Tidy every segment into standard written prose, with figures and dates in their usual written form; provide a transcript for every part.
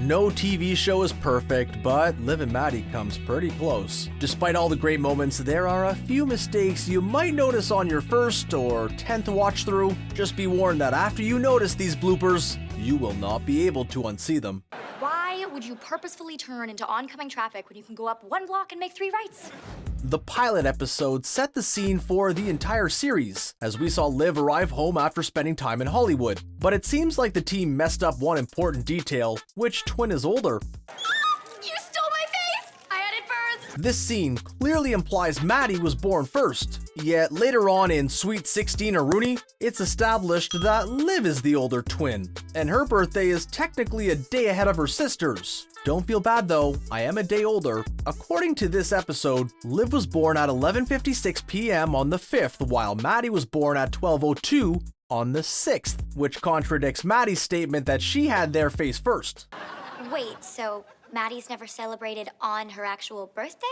No TV show is perfect, but Liv and Maddie comes pretty close. Despite all the great moments, there are a few mistakes you might notice on your first or 10th watch through. Just be warned that after you notice these bloopers, you will not be able to unsee them. Why would you purposefully turn into oncoming traffic when you can go up 1 block and make 3 rights? The pilot episode set the scene for the entire series, as we saw Liv arrive home after spending time in Hollywood. But it seems like the team messed up one important detail: which twin is older? You stole my face! I had it first! This scene clearly implies Maddie was born first, yet later on in Sweet 16 or Rooney, it's established that Liv is the older twin, and her birthday is technically a day ahead of her sister's. Don't feel bad though, I am a day older. According to this episode, Liv was born at 11:56 p.m. on the 5th, while Maddie was born at 12:02 on the 6th, which contradicts Maddie's statement that she had their face first. Wait, so Maddie's never celebrated on her actual birthday?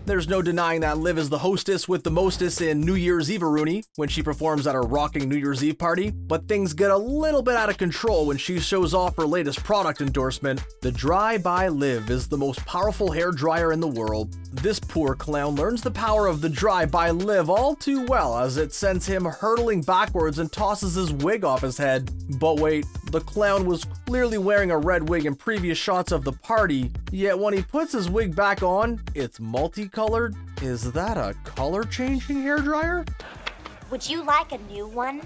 There's no denying that Liv is the hostess with the mostest in New Year's Eve Rooney when she performs at her rocking New Year's Eve party, but things get a little bit out of control when she shows off her latest product endorsement. The Dry by Liv is the most powerful hair dryer in the world. This poor clown learns the power of the Dry by Liv all too well, as it sends him hurtling backwards and tosses his wig off his head. But wait, the clown was clearly wearing a red wig in previous shots of the party, yet when he puts his wig back on, it's multicolored. Is that a color-changing hairdryer? Would you like a new one?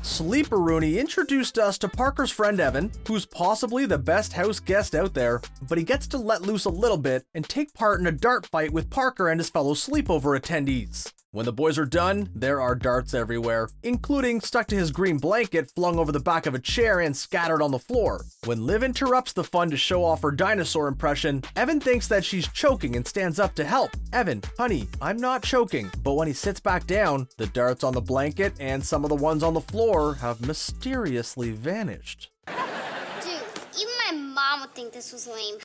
Sleeper Rooney introduced us to Parker's friend Evan, who's possibly the best house guest out there, but he gets to let loose a little bit and take part in a dart fight with Parker and his fellow sleepover attendees. When the boys are done, there are darts everywhere, including stuck to his green blanket flung over the back of a chair and scattered on the floor. When Liv interrupts the fun to show off her dinosaur impression, Evan thinks that she's choking and stands up to help. Evan, honey, I'm not choking. But when he sits back down, the darts on the blanket and some of the ones on the floor have mysteriously vanished. Dude, even my mom would think this was lame.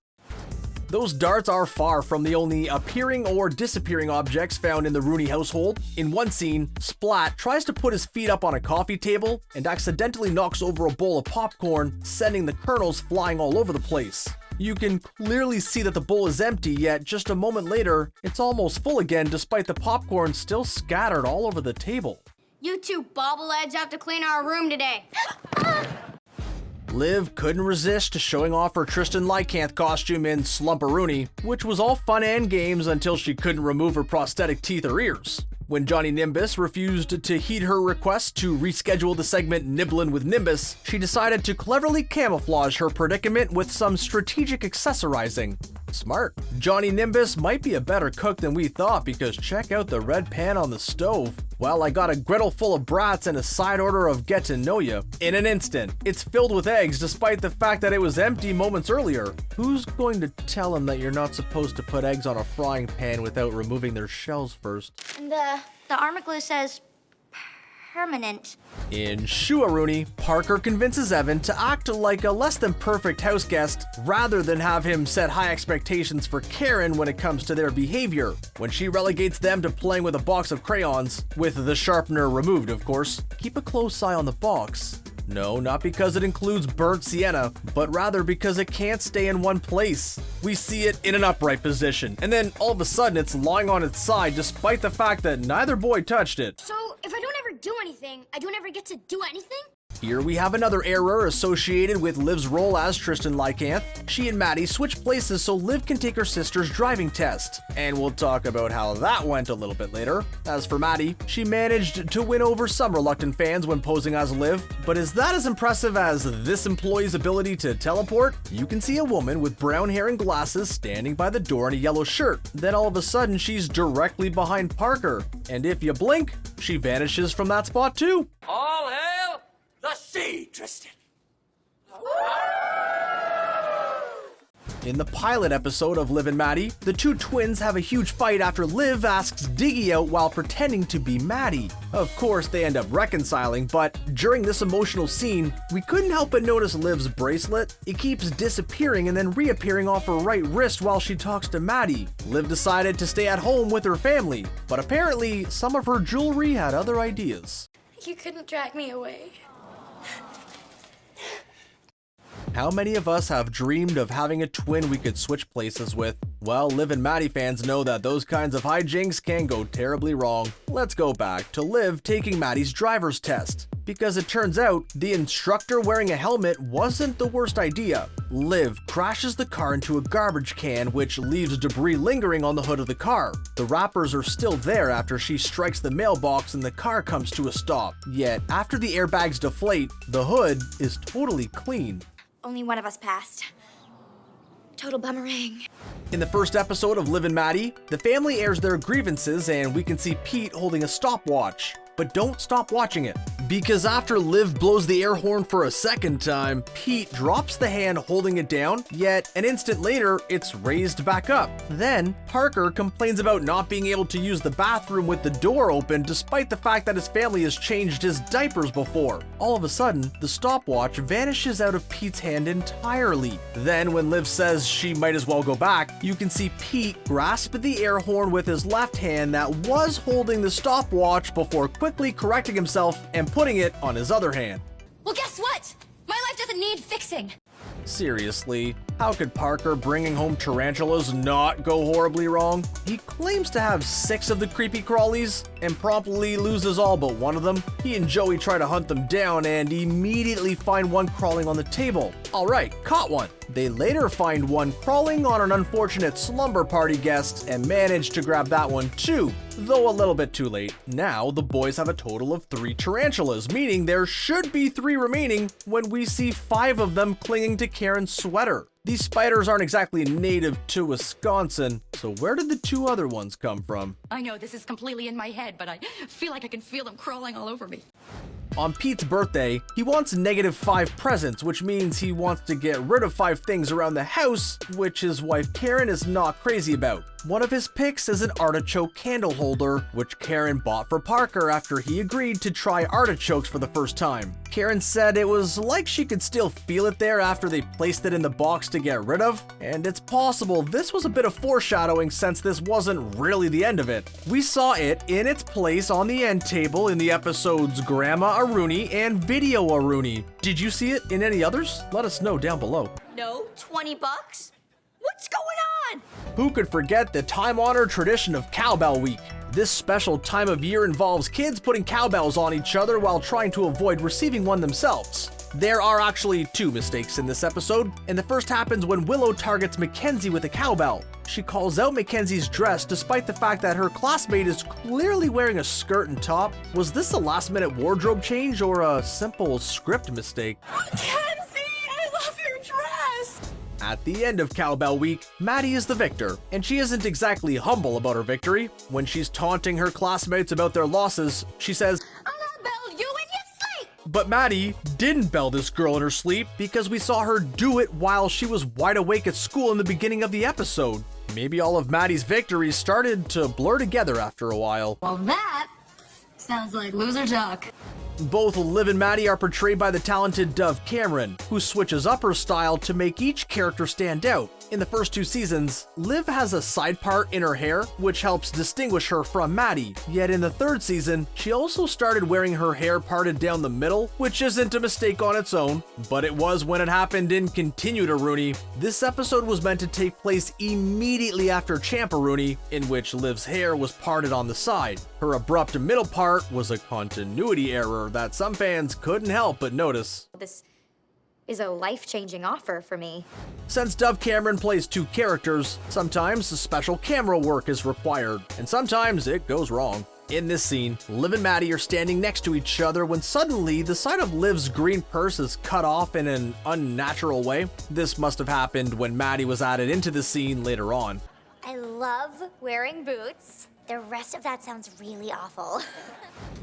Those darts are far from the only appearing or disappearing objects found in the Rooney household. In one scene, Splat tries to put his feet up on a coffee table and accidentally knocks over a bowl of popcorn, sending the kernels flying all over the place. You can clearly see that the bowl is empty, yet just a moment later, it's almost full again despite the popcorn still scattered all over the table. You two bobbleheads have to clean our room today. Liv couldn't resist showing off her Tristan Lycanth costume in Slump-a-Rooney, which was all fun and games until she couldn't remove her prosthetic teeth or ears. When Johnny Nimbus refused to heed her request to reschedule the segment Nibblin' with Nimbus, she decided to cleverly camouflage her predicament with some strategic accessorizing. Smart. Johnny Nimbus might be a better cook than we thought, because check out the red pan on the stove. Well, I got a griddle full of brats and a side order of get to know ya. In an instant, it's filled with eggs despite the fact that it was empty moments earlier. Who's going to tell him that you're not supposed to put eggs on a frying pan without removing their shells first? And the armor glue says permanent. In Shoo-a-Rooney, Parker convinces Evan to act like a less than perfect house guest rather than have him set high expectations for Karen when it comes to their behavior. When she relegates them to playing with a box of crayons, with the sharpener removed of course, keep a close eye on the box. No, not because it includes burnt sienna, but rather because it can't stay in one place. We see it in an upright position, and then all of a sudden it's lying on its side despite the fact that neither boy touched it. So, if I don't ever do anything, I don't ever get to do anything? Here we have another error associated with Liv's role as Tristan Lycanth. She and Maddie switch places so Liv can take her sister's driving test, and we'll talk about how that went a little bit later. As for Maddie, she managed to win over some reluctant fans when posing as Liv, but is that as impressive as this employee's ability to teleport? You can see a woman with brown hair and glasses standing by the door in a yellow shirt. Then all of a sudden she's directly behind Parker, and if you blink, she vanishes from that spot too. All hail the sea, Tristan. In the pilot episode of Liv and Maddie, the two twins have a huge fight after Liv asks Diggy out while pretending to be Maddie. Of course, they end up reconciling, but during this emotional scene, we couldn't help but notice Liv's bracelet. It keeps disappearing and then reappearing off her right wrist while she talks to Maddie. Liv decided to stay at home with her family, but apparently some of her jewelry had other ideas. You couldn't drag me away. How many of us have dreamed of having a twin we could switch places with? Well, Liv and Maddie fans know that those kinds of hijinks can go terribly wrong. Let's go back to Liv taking Maddie's driver's test, because it turns out the instructor wearing a helmet wasn't the worst idea. Liv crashes the car into a garbage can, which leaves debris lingering on the hood of the car. The wrappers are still there after she strikes the mailbox and the car comes to a stop. Yet, after the airbags deflate, the hood is totally clean. Only one of us passed. Total bummering. In the first episode of Liv and Maddie, the family airs their grievances and we can see Pete holding a stopwatch. But don't stop watching it, because after Liv blows the air horn for a second time, Pete drops the hand holding it down, yet an instant later, it's raised back up. Then, Parker complains about not being able to use the bathroom with the door open despite the fact that his family has changed his diapers before. All of a sudden, the stopwatch vanishes out of Pete's hand entirely. Then, when Liv says she might as well go back, you can see Pete grasp the air horn with his left hand that was holding the stopwatch before quickly correcting himself and putting it on his other hand. Well, guess what? My life doesn't need fixing. Seriously, how could Parker bringing home tarantulas not go horribly wrong? He claims to have 6 of the creepy crawlies and promptly loses all but one of them. He and Joey try to hunt them down and immediately find one crawling on the table. Alright, caught one. They later find one crawling on an unfortunate slumber party guest and manage to grab that one too, though a little bit too late. Now the boys have a total of 3 tarantulas, meaning there should be 3 remaining when we see 5 of them clinging to Karen's sweater. These spiders aren't exactly native to Wisconsin, so where did the 2 other ones come from? I know this is completely in my head, but I feel like I can feel them crawling all over me. On Pete's birthday, he wants -5 presents, which means he wants to get rid of 5 things around the house, which his wife Karen is not crazy about. One of his picks is an artichoke candle holder, which Karen bought for Parker after he agreed to try artichokes for the first time. Karen said it was like she could still feel it there after they placed it in the box to get rid of, and it's possible this was a bit of foreshadowing since this wasn't really the end of it. We saw it in its place on the end table in the episodes Grandma Aruni and Video Aruni. Did you see it in any others? Let us know down below. No, $20? What's going on? Who could forget the time-honored tradition of Cowbell Week? This special time of year involves kids putting cowbells on each other while trying to avoid receiving one themselves. There are actually 2 mistakes in this episode, and the first happens when Willow targets Mackenzie with a cowbell. She calls out Mackenzie's dress despite the fact that her classmate is clearly wearing a skirt and top. Was this a last-minute wardrobe change or a simple script mistake? Mackenzie, I love your dress! At the end of Cowbell Week, Maddie is the victor, and she isn't exactly humble about her victory. When she's taunting her classmates about their losses, she says, I'm gonna bell you in your sleep! but Maddie didn't bell this girl in her sleep because we saw her do it while she was wide awake at school in the beginning of the episode. Maybe all of Maddie's victories started to blur together after a while. Well, that sounds like loser talk. Both Liv and Maddie are portrayed by the talented Dove Cameron, who switches up her style to make each character stand out. In the first 2 seasons, Liv has a side part in her hair, which helps distinguish her from Maddie. Yet in the 3rd season, she also started wearing her hair parted down the middle, which isn't a mistake on its own, but it was when it happened in Continue to Rooney. This episode was meant to take place immediately after Champa-Rooney, in which Liv's hair was parted on the side. Her abrupt middle part was a continuity error that some fans couldn't help but notice. This is a life-changing offer for me. Since Dove Cameron plays 2 characters, sometimes special camera work is required, and sometimes it goes wrong. In this scene, Liv and Maddie are standing next to each other when suddenly the side of Liv's green purse is cut off in an unnatural way. This must have happened when Maddie was added into the scene later on. I love wearing boots. The rest of that sounds really awful.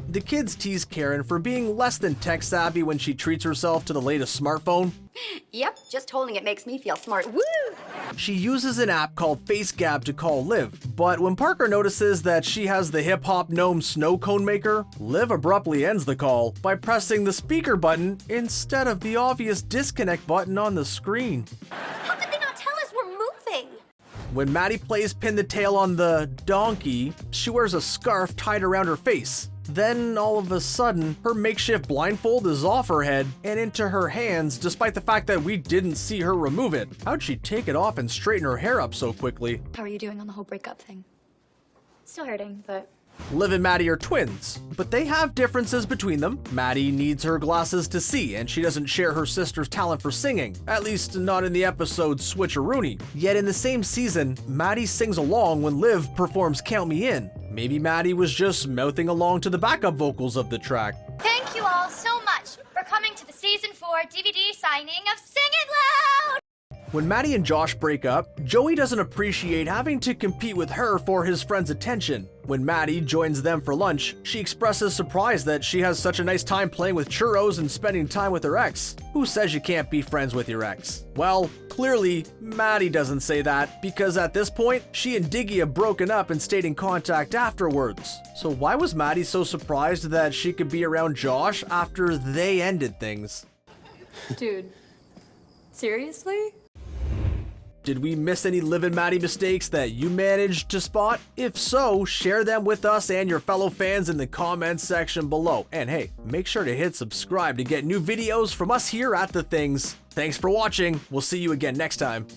The kids tease Karen for being less than tech savvy when she treats herself to the latest smartphone. Yep, just holding it makes me feel smart. Woo! She uses an app called FaceGab to call Liv, but when Parker notices that she has the hip-hop gnome snow cone maker, Liv abruptly ends the call by pressing the speaker button instead of the obvious disconnect button on the screen. How could they not tell us we're moving? When Maddie plays pin the tail on the donkey, she wears a scarf tied around her face. Then, all of a sudden, her makeshift blindfold is off her head and into her hands despite the fact that we didn't see her remove it. How'd she take it off and straighten her hair up so quickly? How are you doing on the whole breakup thing? Still hurting, but... Liv and Maddie are twins, but they have differences between them. Maddie needs her glasses to see, and she doesn't share her sister's talent for singing, at least not in the episode Switcheroo. Yet in the same season, Maddie sings along when Liv performs Count Me In. Maybe Maddie was just mouthing along to the backup vocals of the track. Thank you all so much for coming to the Season 4 DVD signing of Sing It Loud! When Maddie and Josh break up, Joey doesn't appreciate having to compete with her for his friend's attention. When Maddie joins them for lunch, she expresses surprise that she has such a nice time playing with churros and spending time with her ex. Who says you can't be friends with your ex? Well, clearly, Maddie doesn't say that, because at this point, she and Diggy have broken up and stayed in contact afterwards. So why was Maddie so surprised that she could be around Josh after they ended things? Dude, seriously? Did we miss any Liv and Maddie mistakes that you managed to spot? If so, share them with us and your fellow fans in the comments section below. And hey, make sure to hit subscribe to get new videos from us here at The Things. Thanks for watching. We'll see you again next time.